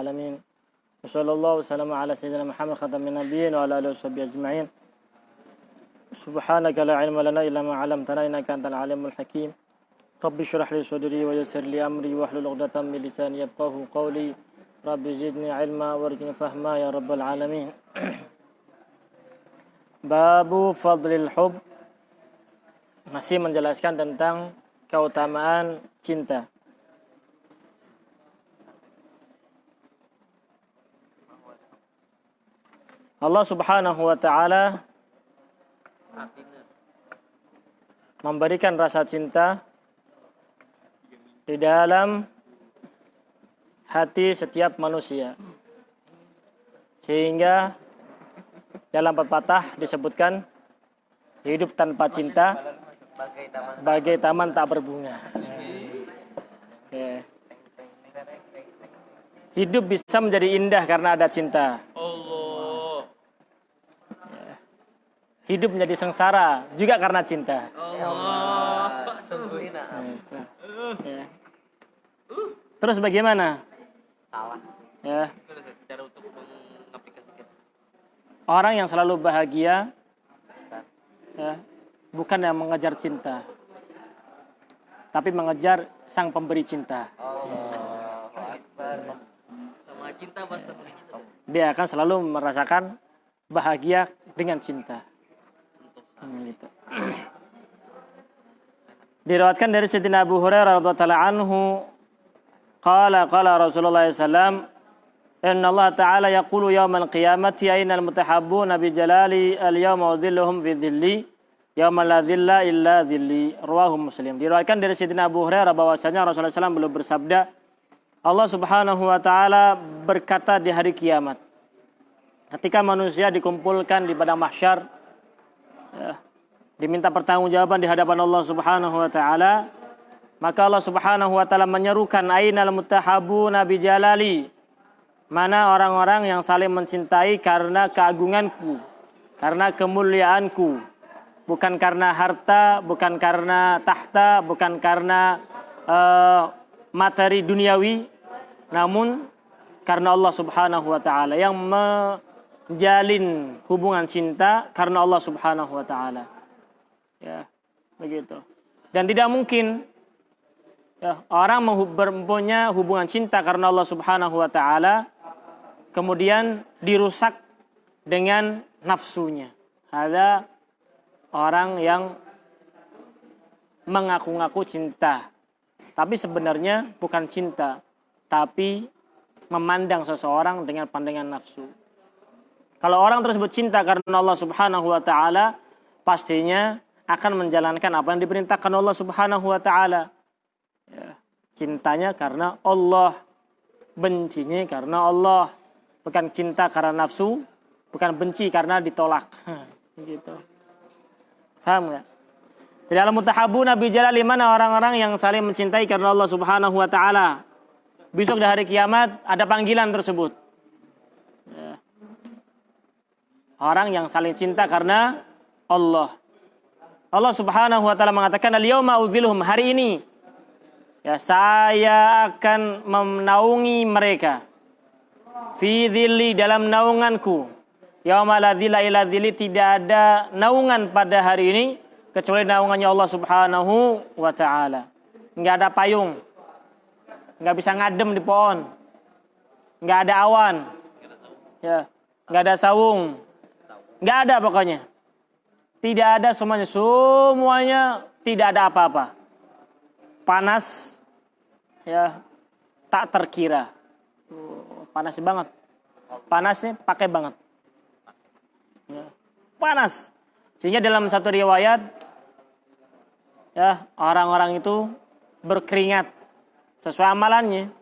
العالمين وصلى الله وسلم على سيدنا محمد خاتم النبيين وعلى آله وصحبه أجمعين سبحانك لا علم لنا إلا ما علمتنا إنك أنت العليم الحكيم رب اشرح لي صدري ويسر لي أمري واحلل عقدة من لساني يفقهوا قولي رب زدني علما وارزقني فهما يا رب العالمين. Babu fadlil hub, masih menjelaskan tentang keutamaan cinta. Allah Subhanahu wa ta'ala memberikan rasa cinta di dalam hati setiap manusia. Sehingga dalam pepatah disebutkan hidup tanpa cinta bagai taman tak berbunga. Hidup bisa menjadi indah karena ada cinta. Hidup menjadi sengsara juga karena cinta. Terus bagaimana? Ya. Orang yang selalu bahagia, ya, bukan yang mengejar cinta, tapi mengejar sang pemberi cinta. Sama cinta bahasa Dia akan selalu merasakan bahagia dengan cinta. Gitu. Diriwayatkan dari Sayyidina Abu Hurairah radhiyallahu anhu, qala Rasulullah sallallahu alaihi wasallam, inna Allah ta'ala yaqulu yawmal qiyamati aynal mutahabbuna bi jalali al-yawma udhilluhum fi dhilli yawma la dhilla illa dhilli. Rawahu Muslim. Diriwayatkan dari Sayyidina Abu Hurairah bahwasanya Rasulullah SAW belum bersabda, Allah Subhanahu wa ta'ala berkata di hari kiamat, ketika manusia dikumpulkan di padang mahsyar, ya, diminta pertanggungjawaban di hadapan Allah Subhanahu wa ta'ala, maka Allah Subhanahu wa ta'ala menyerukan ainal mutahabbuna bi jalali, mana orang-orang yang saling mencintai karena keagunganku, karena kemuliaanku, bukan karena harta, bukan karena tahta, bukan karena materi duniawi, namun karena Allah Subhanahu wa ta'ala, yang menjalin hubungan cinta karena Allah Subhanahu wa ta'ala. Ya, begitu. Dan tidak mungkin, ya, orang mempunyai hubungan cinta karena Allah Subhanahu wa ta'ala kemudian dirusak dengan nafsunya. Ada orang yang mengaku-ngaku cinta, tapi sebenarnya bukan cinta, tapi memandang seseorang dengan pandangan nafsu. Kalau orang tersebut cinta karena Allah Subhanahu wa ta'ala, pastinya akan menjalankan apa yang diperintahkan Allah Subhanahu wa ta'ala. Ya, cintanya karena Allah, bencinya karena Allah. Bukan cinta karena nafsu, bukan benci karena ditolak. Gitu. Paham nggak? Di dalam mutahabbuna bi jalali, mana orang-orang yang saling mencintai karena Allah Subhanahu wa ta'ala. Besok di hari kiamat ada panggilan tersebut. Ya. Orang yang saling cinta karena Allah. Allah Subhanahu wa ta'ala mengatakan, al-yawma udhilhum, hari ini, ya, saya akan menaungi mereka. Fi dhilli, dalam naunganku. Yauma la dhilla illa dhilli, tidak ada naungan pada hari ini kecuali naungannya Allah Subhanahu wa ta'ala. Enggak ada payung, enggak bisa ngadem di pohon, enggak ada awan, ya, enggak ada saung, enggak ada pokoknya. Tidak ada semuanya tidak ada apa-apa. Panas, ya, tak terkira. Panas banget. Panasnya pakai banget. Ya, panas. Sehingga dalam satu riwayat, ya, orang-orang itu berkeringat sesuai amalannya.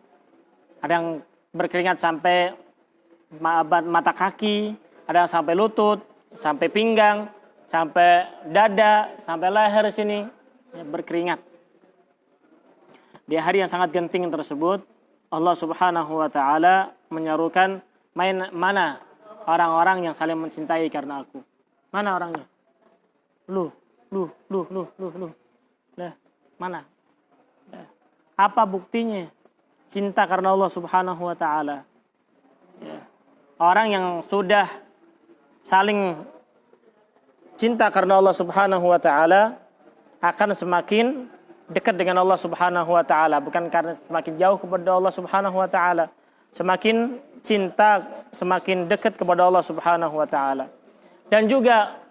Ada yang berkeringat sampai mata kaki, ada yang sampai lutut, sampai pinggang, sampai dada, sampai leher sini, ya, berkeringat. Di hari yang sangat genting tersebut, Allah Subhanahu wa ta'ala menyerukan, mana orang-orang yang saling mencintai karena aku. Mana orangnya? Lu. Nah, mana? Nah, apa buktinya? Cinta karena Allah Subhanahu wa ta'ala. orang yang sudah saling cinta karena Allah Subhanahu wa taala akan semakin dekat dengan Allah Subhanahu wa taala, bukan karena semakin jauh kepada Allah Subhanahu wa taala. Semakin cinta, semakin dekat kepada Allah Subhanahu wa taala. Dan juga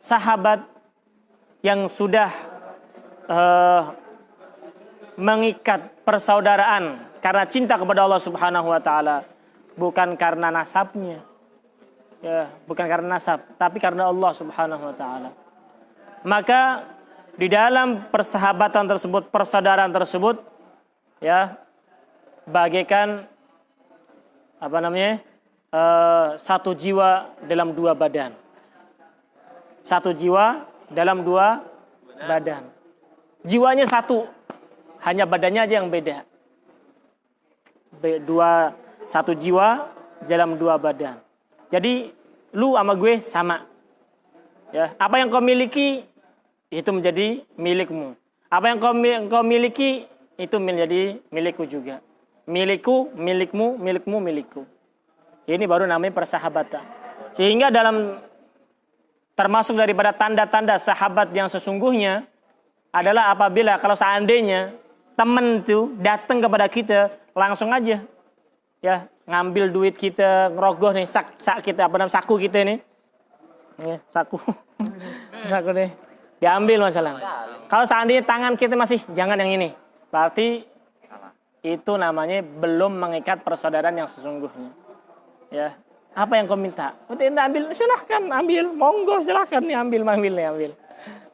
sahabat yang sudah mengikat persaudaraan karena cinta kepada Allah Subhanahu wa taala, bukan karena nasabnya. Ya, bukan karena nasab, tapi karena Allah Subhanahu wa taala. Maka di dalam persahabatan tersebut, persaudaraan tersebut, ya, bagaikan satu jiwa dalam dua badan. Satu jiwa dalam dua badan. Jiwanya satu, hanya badannya aja yang beda. Satu jiwa dalam dua badan. Jadi lu sama gue sama. Ya, apa yang kau miliki itu menjadi milikmu. Apa yang kau miliki itu menjadi milikku juga. Milikku, milikmu, milikmu, milikku. Ini baru namanya persahabatan. Sehingga termasuk daripada tanda-tanda sahabat yang sesungguhnya adalah apabila kalau seandainya teman itu datang kepada kita langsung aja, ya, ngambil duit kita, ngerogoh nih saku kita ini, ya, saku nih, diambil masalah. Kalau seandainya tangan kita masih jangan yang ini, berarti itu namanya belum mengikat persaudaraan yang sesungguhnya. Ya, apa yang kau minta? Ambil, silahkan ambil, monggo silahkan nih ambil.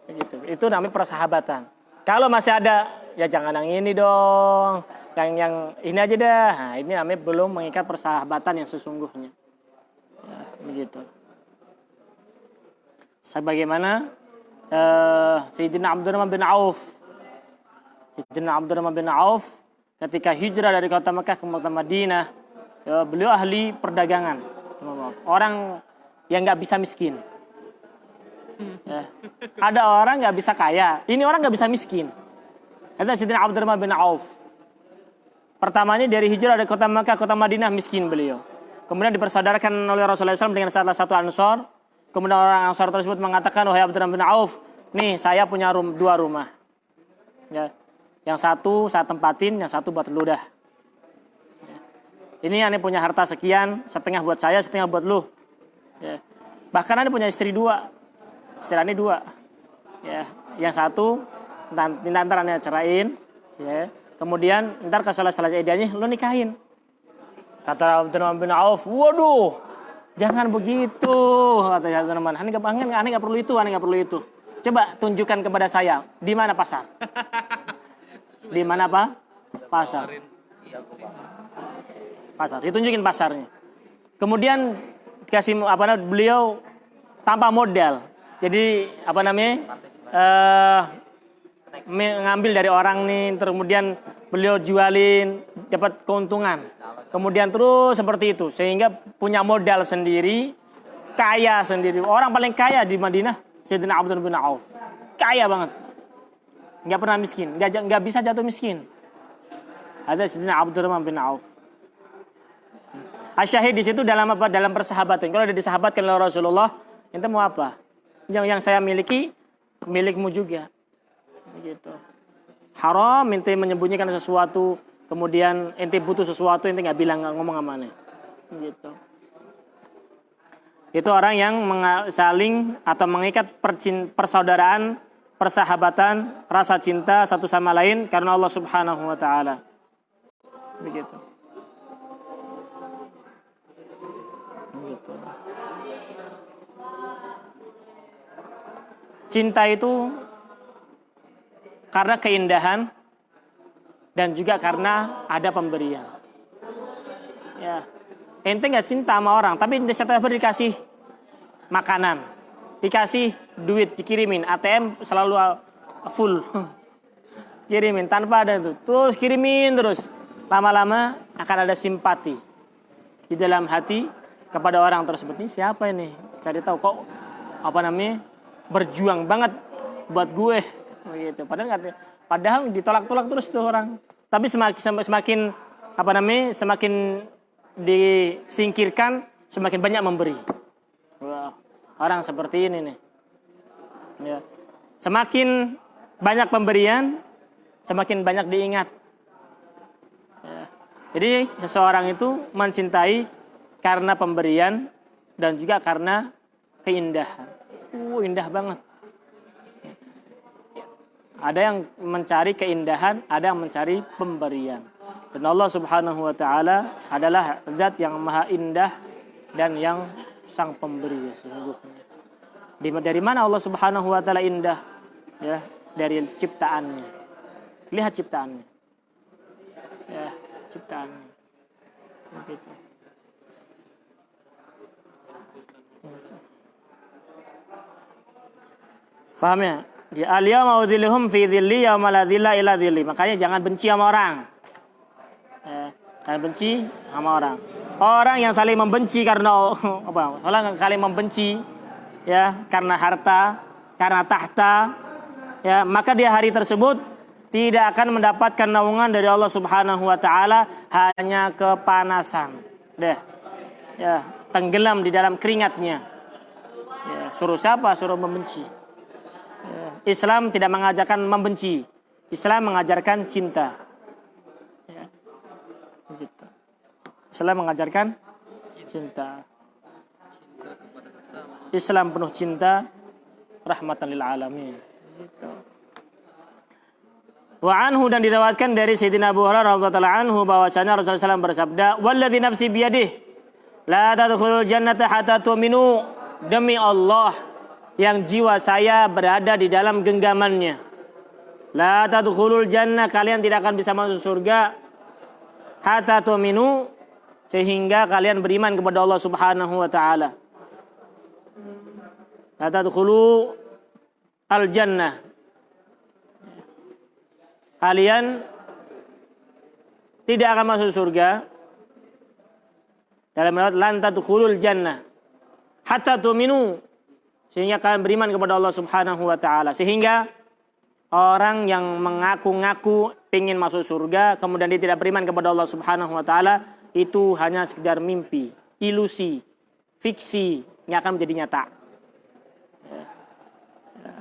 Begitu. Itu namanya persahabatan. Kalau masih ada, ya jangan yang ini dong. Yang ini aja dah. Nah, ini namanya belum mengikat persahabatan yang sesungguhnya. Ya, begitu. Sebagaimana Sayyidina Abdurrahman bin Auf ketika hijrah dari kota Mekah ke kota Madinah, ya, beliau ahli perdagangan. Orang yang nggak bisa miskin. Ya. Ada orang nggak bisa kaya, ini orang nggak bisa miskin. Itu Sayyidina Abdurrahman bin Auf. Pertamanya dari hijrah dari kota Makkah kota Madinah miskin beliau. Kemudian dipersaudarakan oleh Rasulullah SAW dengan salah satu Ansor. Kemudian orang Ansor tersebut mengatakan, wahai Abdurrahman bin Auf, nih saya punya dua rumah. Ya. Yang satu saya tempatin, yang satu buat lu dah. Ya. Ini aneh punya harta sekian, setengah buat saya, setengah buat lu. Ya. Bahkan aneh punya istri dua. Istri aneh dua. Ya. Yang satu ntar aneh cerain. Ya. Kemudian ntar kalau selesai idahnya lu nikahin. Kata Abdurrahman bin Auf, waduh, jangan begitu. Kata Abdurrahman, aneh nggak perlu itu. Coba tunjukkan kepada saya di mana pasar. Di mana apa? Pasar. Ditunjukin pasarnya. Kemudian dikasih beliau tanpa modal. Jadi ngambil dari orang nih, kemudian beliau jualin, dapat keuntungan. Kemudian terus seperti itu, sehingga punya modal sendiri, kaya sendiri. Orang paling kaya di Madinah, Sayyidina Abdurrahman bin Auf. Kaya banget. Nggak pernah miskin, nggak bisa jatuh miskin. Ada Sayyidina Abdurrahman bin Auf. Asyahid di situ dalam apa? Dalam persahabatan. Kalau ada disahabatkan oleh Rasulullah, ente mau apa? Yang saya miliki, milikmu juga. Begitu. Haram ente menyembunyikan sesuatu, kemudian ente butuh sesuatu, ente nggak bilang, nggak ngomong sama aneh. Begitu. Itu orang yang saling atau mengikat persaudaraan, persahabatan, rasa cinta satu sama lain karena Allah Subhanahu wa taala. Begitu. Begitu. Cinta itu karena keindahan dan juga karena ada pemberian. Ya. Ente nggak cinta sama orang, tapi setiap hari dikasih makanan, dikasih duit, dikirimin, ATM selalu full, kirimin tanpa ada itu, terus kirimin terus, lama-lama akan ada simpati di dalam hati kepada orang tersebut. Ini siapa ini? Cari tahu kok berjuang banget buat gue, begitu. Padahal ditolak-tolak terus tuh orang. Tapi semakin semakin disingkirkan, semakin banyak memberi. Wah, orang seperti ini nih. Ya. Semakin banyak pemberian, semakin banyak diingat. Ya. Jadi seseorang itu mencintai karena pemberian dan juga karena keindahan. Indah banget. Ada yang mencari keindahan, ada yang mencari pemberian. Dan Allah Subhanahu wa taala adalah zat yang maha indah dan yang sang pemberi sesungguhnya. Dari mana Allah Subhanahu wa taala indah? Ya, dari ciptaannya. Lihat ciptaannya. Ya, ciptaannya. Begitu. Faham ya? Di al-yawma udhilluhum fi dhilli yawma la dhilla illa dhilli. Makanya jangan benci sama orang. Jangan benci sama orang. Orang yang saling membenci karena apa? Orang yang saling membenci ya karena harta, karena tahta, ya maka di hari tersebut tidak akan mendapatkan naungan dari Allah Subhanahu wa taala, hanya kepanasan. Ya, tenggelam di dalam keringatnya. Ya, suruh siapa? Suruh membenci. Ya, Islam tidak mengajarkan membenci. Islam mengajarkan cinta. Ya, begitu. Islam mengajarkan cinta. Islam penuh cinta, rahmatan lil alamin. Gitu. Wa anhu, dan diriwayatkan dari Sayyidina Abu Hurairah radhiyallahu anhu bahwasanya Rasulullah SAW bersabda, "Walladzi nafsi biyadihi, la tadkhulul jannata hatta tu'minu." Demi Allah yang jiwa saya berada di dalam genggamannya. La tadkhulul jannah, kalian tidak akan bisa masuk surga hatta tu'minu, sehingga kalian beriman kepada Allah Subhanahu wa taala. La tadkhulu al-jannah, kalian tidak akan masuk surga. Dalam riwayat lan tadkhulul jannah hatta tu'minu, sehingga kalian beriman kepada Allah Subhanahu wa taala. Sehingga orang yang mengaku-ngaku ingin masuk surga kemudian dia tidak beriman kepada Allah Subhanahu wa taala, itu hanya sekedar mimpi, ilusi, fiksi yang akan menjadi nyata.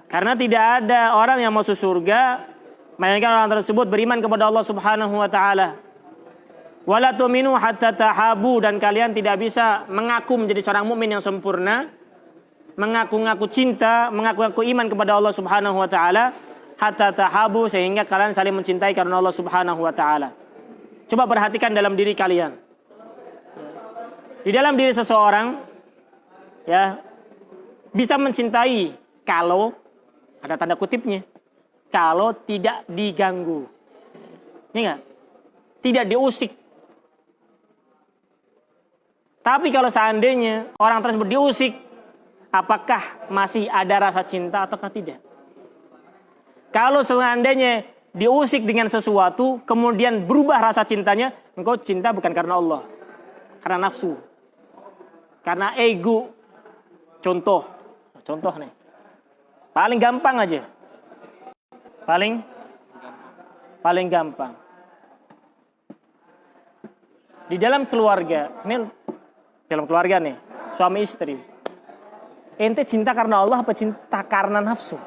Karena tidak ada orang yang masuk surga melainkan orang tersebut beriman kepada Allah Subhanahu wa taala. Wala tu'minu hatta tahabu, dan kalian tidak bisa mengaku menjadi seorang mukmin yang sempurna, mengaku-ngaku cinta, mengaku-ngaku iman kepada Allah Subhanahu wa taala hatta tahabu, sehingga kalian saling mencintai karena Allah Subhanahu wa taala. Coba perhatikan dalam diri kalian. Di dalam diri seseorang ya bisa mencintai kalau ada tanda kutipnya, kalau tidak diganggu. Ini enggak? Tidak diusik. Tapi kalau seandainya orang tersebut diusik, apakah masih ada rasa cinta ataukah tidak? Kalau seandainya diusik dengan sesuatu, kemudian berubah rasa cintanya, engkau cinta bukan karena Allah, karena nafsu, karena ego. Contoh nih, paling gampang aja, paling gampang. Di dalam keluarga, nih, suami istri. Ente cinta karena Allah apa cinta karena nafsu?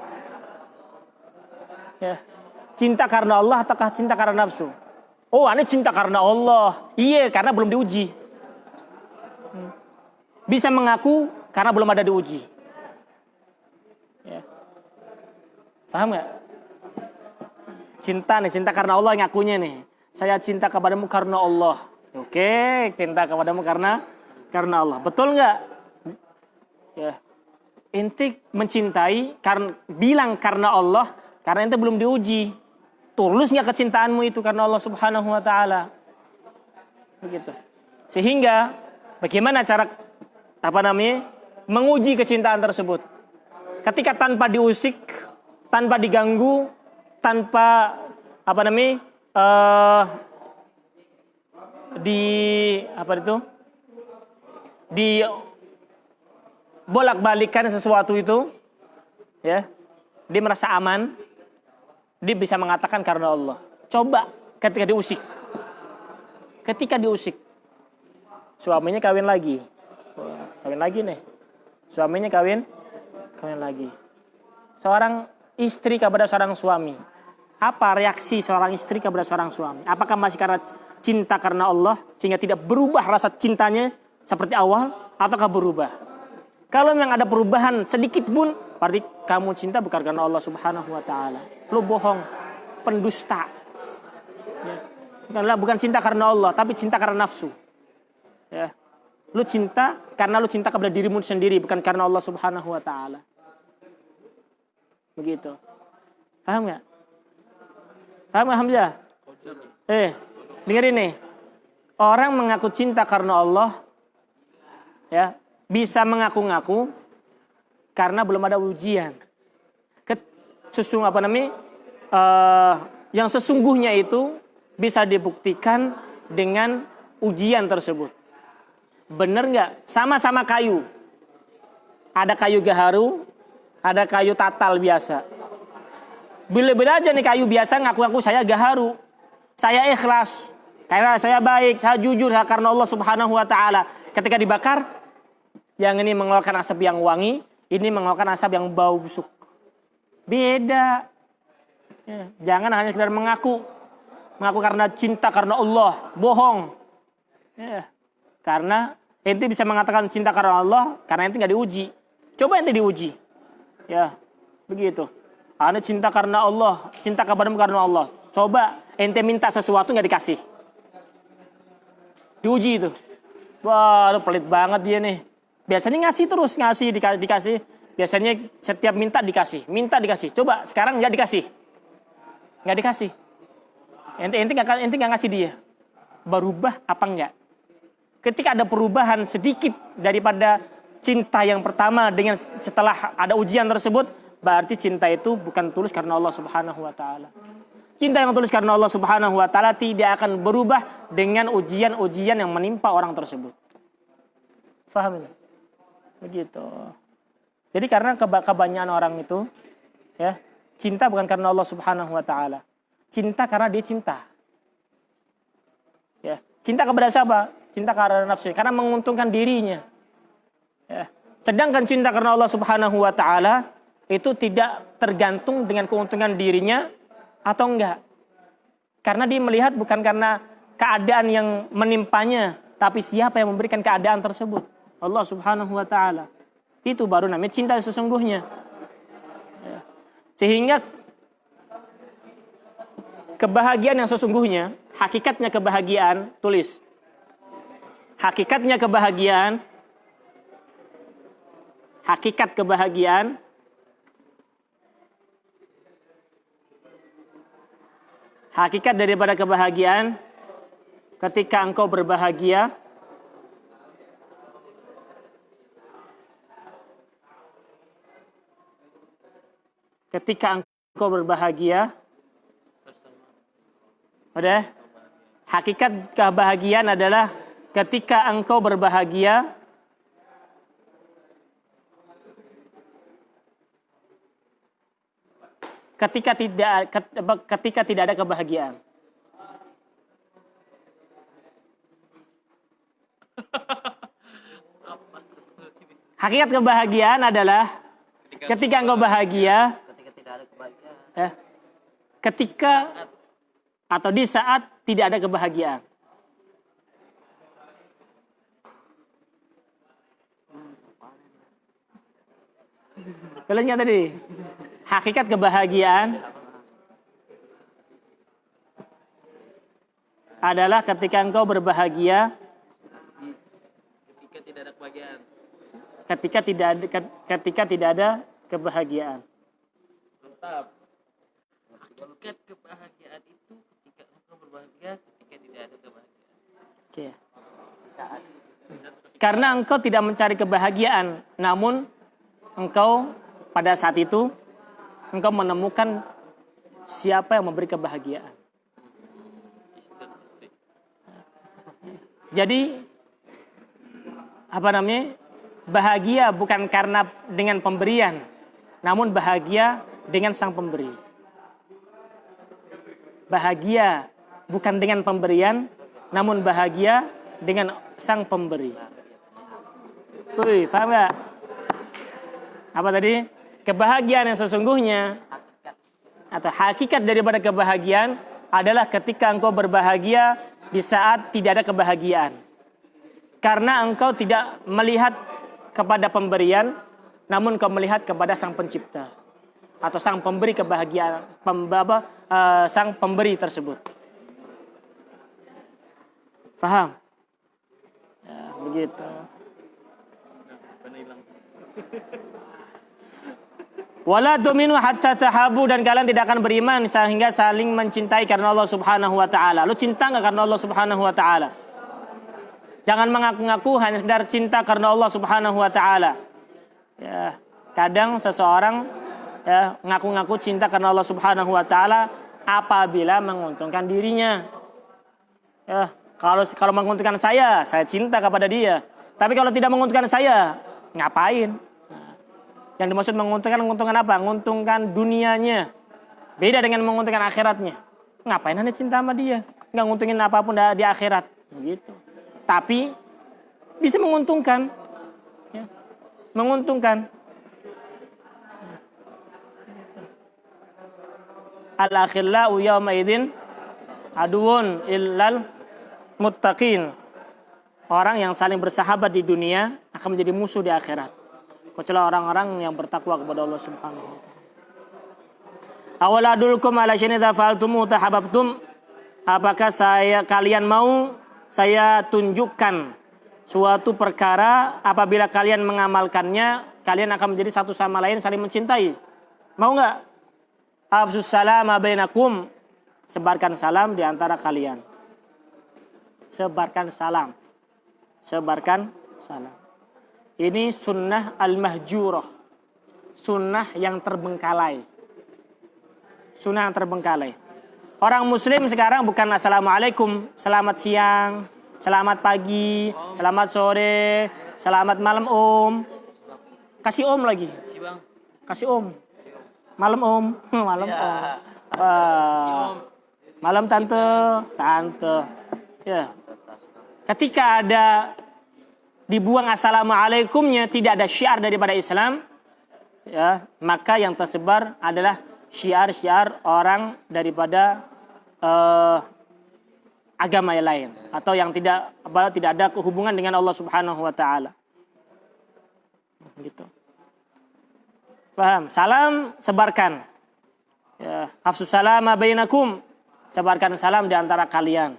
Ya. Cinta karena Allah ataukah cinta karena nafsu? Oh, ane cinta karena Allah. Iya, karena belum diuji. Bisa mengaku karena belum ada diuji. Ya. Paham gak? Cinta karena Allah, ngakunya nih. Saya cinta kepadamu karena Allah. Oke, cinta kepadamu karena Allah. Betul nggak? Ya. Ente mencintai karena bilang karena Allah, karena ente belum diuji. Tulus nggak kecintaanmu itu karena Allah Subhanahu wa taala? Begitu. Sehingga bagaimana cara menguji kecintaan tersebut? Ketika tanpa diusik, tanpa diganggu, tanpa di bolak-balikan sesuatu itu, ya, dia merasa aman, dia bisa mengatakan karena Allah. Coba ketika diusik, suaminya kawin lagi, kawin lagi nih. Suaminya kawin lagi. Seorang istri kepada seorang suami. Apa reaksi seorang istri kepada seorang suami? Apakah masih karena cinta karena Allah sehingga tidak berubah rasa cintanya seperti awal, ataukah berubah? Kalau memang ada perubahan sedikit pun, berarti kamu cinta bukan karena Allah Subhanahu wa taala. Lu bohong, pendusta. Ya. Bukan cinta karena Allah, tapi cinta karena nafsu. Ya. Lu cinta karena lu cinta kepada dirimu sendiri, bukan karena Allah Subhanahu wa taala. Begitu. Paham enggak? Paham enggak, Hamzah? Dengerin nih. Orang mengaku cinta karena Allah, ya, bisa mengaku-ngaku karena belum ada ujian. Yang sesungguhnya itu bisa dibuktikan dengan ujian tersebut. Bener nggak? Sama-sama kayu. Ada kayu gaharu, ada kayu tatal biasa. Bila-bila aja nih kayu biasa ngaku-ngaku saya gaharu, saya ikhlas, karena saya baik, saya jujur karena Allah Subhanahu wa taala. Ketika dibakar, yang ini mengeluarkan asap yang wangi, ini mengeluarkan asap yang bau busuk. Beda. Ya, jangan hanya sekedar mengaku karena cinta karena Allah, bohong. Ya, karena ente bisa mengatakan cinta karena Allah karena ente nggak diuji. Coba ente diuji. Ya, begitu. Anda cinta karena Allah, cinta kepadamu karena Allah. Coba ente minta sesuatu nggak dikasih. Diuji itu. Wah, pelit banget dia nih. Biasanya ngasih terus, dikasih. Biasanya setiap minta dikasih. Coba sekarang nggak dikasih. Nggak dikasih. Ente nggak ngasih dia. Berubah apa enggak? Ketika ada perubahan sedikit daripada cinta yang pertama dengan setelah ada ujian tersebut, berarti cinta itu bukan tulus karena Allah Subhanahu wa taala. Cinta yang tulus karena Allah Subhanahu wa taala tidak akan berubah dengan ujian-ujian yang menimpa orang tersebut. Faham ini? Begitu. Jadi karena kebanyakan orang itu, ya, cinta bukan karena Allah Subhanahu wa taala. Cinta karena dia cinta. Ya, cinta kepada siapa? Cinta karena nafsu, karena menguntungkan dirinya. Ya. Sedangkan cinta karena Allah Subhanahu wa taala itu tidak tergantung dengan keuntungan dirinya atau enggak. Karena dia melihat bukan karena keadaan yang menimpanya, tapi siapa yang memberikan keadaan tersebut. Allah Subhanahu wa taala. Itu baru namanya cinta sesungguhnya. Ya. Sehingga kebahagiaan yang sesungguhnya, hakikatnya kebahagiaan, tulis. Hakikatnya kebahagiaan, hakikat kebahagiaan hakikat daripada kebahagiaan ketika engkau berbahagia udah, hakikat kebahagiaan adalah ketika engkau berbahagia ketika tidak ada kebahagiaan. Hakikat kebahagiaan adalah ketika engkau bahagia, tidak ada kebahagiaan. Ya, ketika atau di saat tidak ada kebahagiaan. Kalian ingat tadi? Hakikat kebahagiaan adalah ketika engkau berbahagia Ketika tidak ada kebahagiaan. Ketika tidak ada kebahagiaan. Mantap. Hakikat kebahagiaan itu ketika engkau berbahagia, ketika tidak ada kebahagiaan. Oke. Saat Karena engkau tidak mencari kebahagiaan, namun engkau pada saat itu engkau menemukan siapa yang memberi kebahagiaan. Jadi bahagia bukan karena dengan pemberian, namun bahagia dengan sang pemberi. Bahagia bukan dengan pemberian, namun bahagia dengan sang pemberi. Wih, paham nggak? Apa tadi? Kebahagiaan yang sesungguhnya Hakikat. atau hakikat daripada kebahagiaan adalah ketika engkau berbahagia di saat tidak ada kebahagiaan. Karena engkau tidak melihat kepada pemberian, namun kau melihat kepada sang pencipta atau sang pemberi kebahagiaan, sang pemberi tersebut. Faham? Ya, begitu. Wala tu'minu hatta tahabu, dan kalian tidak akan beriman sehingga saling mencintai karena Allah Subhanahu wa taala. Lu cinta enggak karena Allah Subhanahu wa taala? Jangan mengaku-ngaku hanya sekedar cinta karena Allah Subhanahu wa taala. Ya, kadang seseorang ya ngaku-ngaku cinta karena Allah Subhanahu wa taala apabila menguntungkan dirinya. Ya, kalau menguntungkan saya cinta kepada dia. Tapi kalau tidak menguntungkan saya, ngapain? Yang dimaksud menguntungkan apa? Menguntungkan dunianya. Beda dengan menguntungkan akhiratnya. Ngapain Anda cinta sama dia? Nggak nguntungin apapun di akhirat. Begitu. Tapi bisa menguntungkan. Ya. Menguntungkan. Al-akhillau yawma idzin aduun illal muttaqin. Orang yang saling bersahabat di dunia akan menjadi musuh di akhirat. Kecuali orang-orang yang bertakwa kepada Allah Subhanahu wa taala. Awala adulkum ala syai'in idza fa'altum tahabbtum. Apakah kalian mau saya tunjukkan suatu perkara apabila kalian mengamalkannya, kalian akan menjadi satu sama lain saling mencintai. Mau enggak? Afsus salama bainakum. Sebarkan salam di antara kalian. Sebarkan salam. Sebarkan salam. Ini sunnah al-mahjurah. Sunnah yang terbengkalai. Sunnah yang terbengkalai. Orang muslim sekarang bukan assalamualaikum, selamat siang, selamat pagi, selamat sore, selamat malam om. Kasih om lagi. Kasih om. Malam om. Malam om. Malam tante. Tante. Ya. Ketika ada dibuang assalamualaikumnya, tidak ada syiar daripada Islam, ya, maka yang tersebar adalah syiar-syiar orang daripada agama yang lain atau yang tidak ada hubungan dengan Allah Subhanahu wa taala. Gitu. Paham? Salam sebarkan. Ya, afsus salama bainakum. Sebarkan salam di antara kalian.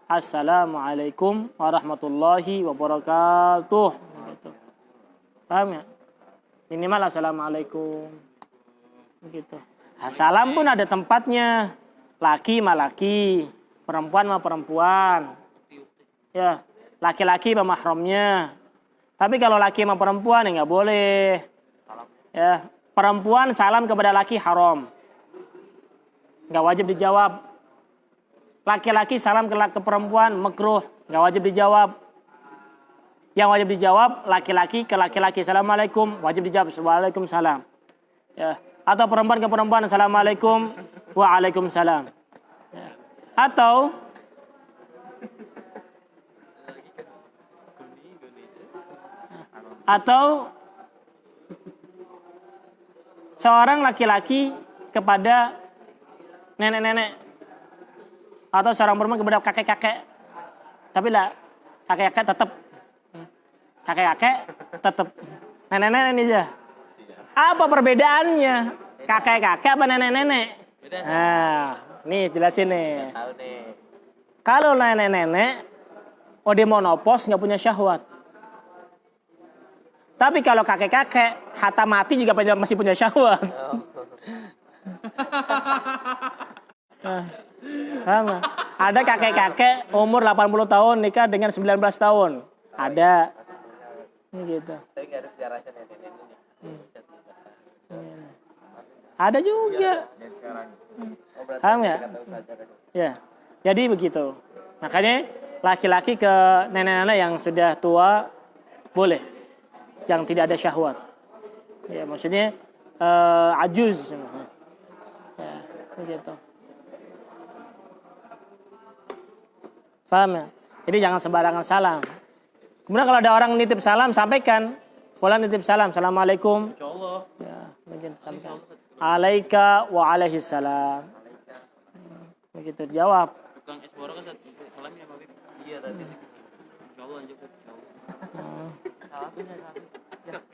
Assalamualaikum warahmatullahi wabarakatuh. Gitu. Paham ya? Minimal assalamualaikum. Begitu. Nah, salam pun ada tempatnya. Laki sama laki, perempuan sama perempuan. Ya, laki-laki sama mahramnya. Tapi kalau laki sama perempuan ya nggak boleh. Ya, perempuan salam kepada laki haram. Nggak wajib dijawab. Laki-laki salam ke perempuan makruh, nggak wajib dijawab. Yang wajib dijawab laki-laki ke laki-laki, assalamualaikum, wajib dijawab waalaikumsalam. Ya. Atau perempuan ke perempuan, assalamualaikum, waalaikumsalam. Ya. Atau seorang laki-laki kepada nenek-nenek. Atau seorang perempuan kepada kakek-kakek. Tapi lah, kakek-kakek tetap. Nenek-nenek ini aja. Apa perbedaannya? Kakek-kakek apa nenek-nenek? Nah, nih jelasin nih. Kalau nenek-nenek, odemonopos nggak punya syahwat. Tapi kalau kakek-kakek, hatta mati juga masih punya syahwat. Sama. Ada kakek-kakek umur 80 tahun nikah dengan 19 tahun. Ada. Ini gitu. Tapi nggak ada sejarahnya nenek-nenek. Ada juga. Paham ya? Ya. Jadi begitu. Makanya laki-laki ke nenek-nenek yang sudah tua boleh. Yang tidak ada syahwat. Ya, maksudnya ajuz. Ya, begitu. Paham ya? Jadi jangan sembarangan salam. Kemudian kalau ada orang nitip salam, sampaikan. Fulan nitip salam, assalamualaikum. Insyaallah. Ya, mungkin sampaikan. Alaika wa alaihi salam. Begitu dijawab. Tukang es borok kan salamnya Habib. Iya tadi. Insyaallah lanjut. Salamnya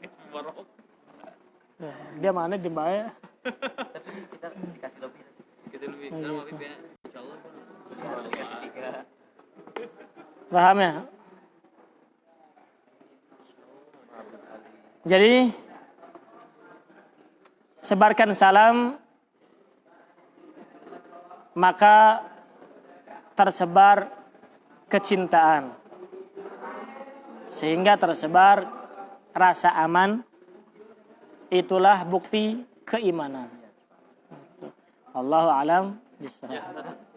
es borok. Ya, dia mana di bawah? Tapi kita dikasih lebih. Kita lebih. Salam Habib ya. Insyaallah. Dikasih 3. Paham ya? Jadi sebarkan salam, maka tersebar kecintaan, sehingga tersebar rasa aman. Itulah bukti keimanan. Allahu a'lam bishawab.